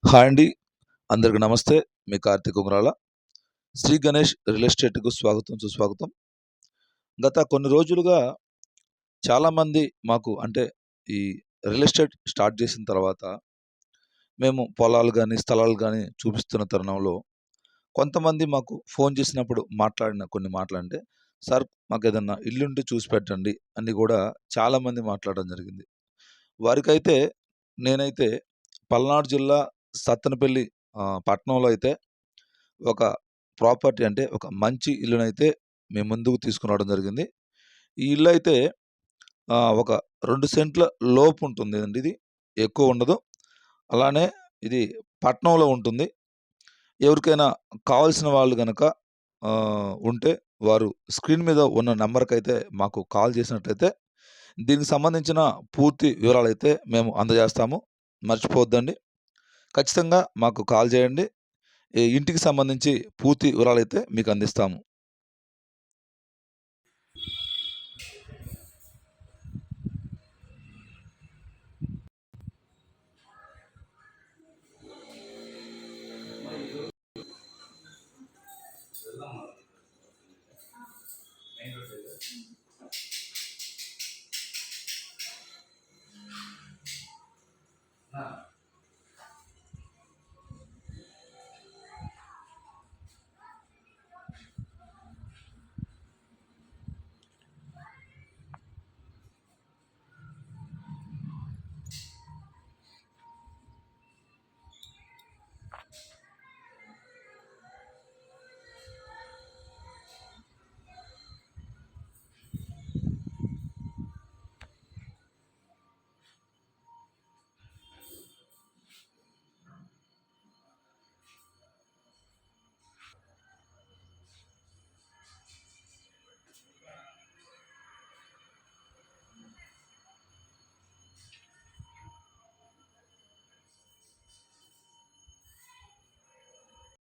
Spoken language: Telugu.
హాయ్ అండి. అందరికి నమస్తే. మీ కార్తీక్ ఉంగరాల. శ్రీ గణేష్ రియల్ ఎస్టేట్‌కు స్వాగతం, సుస్వాగతం. గత కొన్ని రోజులుగా చాలామంది మాకు అంటే ఈ రియల్ ఎస్టేట్ స్టార్ట్ చేసిన తర్వాత మేము పొలాలు గాని, స్థలాలు గాని చూపిస్తున్న తరుణంలో కొంతమంది మాకు ఫోన్ చేసినప్పుడు మాట్లాడిన కొన్ని మాటలంటే, "సార్ మాకేదన్నా ఇల్లుంటే చూసి పెట్టండి" అని గూడా చాలామంది మాట్లాడడం జరిగింది. వారికైతే నేనైతే పల్నాడు జిల్లా సత్తెనపల్లి పట్టణంలో అయితే ఒక ప్రాపర్టీ అంటే ఒక మంచి ఇల్లునైతే మేము ముందుకు తీసుకురావడం జరిగింది. ఈ ఇల్లయితే ఒక 2 సెంట్ల లోపు ఉంటుందండి ఇది. ఎక్కువ ఉండదు. అలానే ఇది పట్నంలో ఉంటుంది. ఎవరికైనా కావాల్సిన వాళ్ళు గనక ఉంటే వారు స్క్రీన్ మీద ఉన్న నంబర్‌కైతే మాకు కాల్ చేసినట్లయితే దీనికి సంబంధించిన పూర్తి వివరాలైతే మేము అందజేస్తాము. మర్చిపోవద్దండి. ఖచ్చితంగా మాకు కాల్ చేయండి. ఈ ఇంటికి సంబంధించి పూర్తి వివరాలైతే మీకు అందిస్తాము.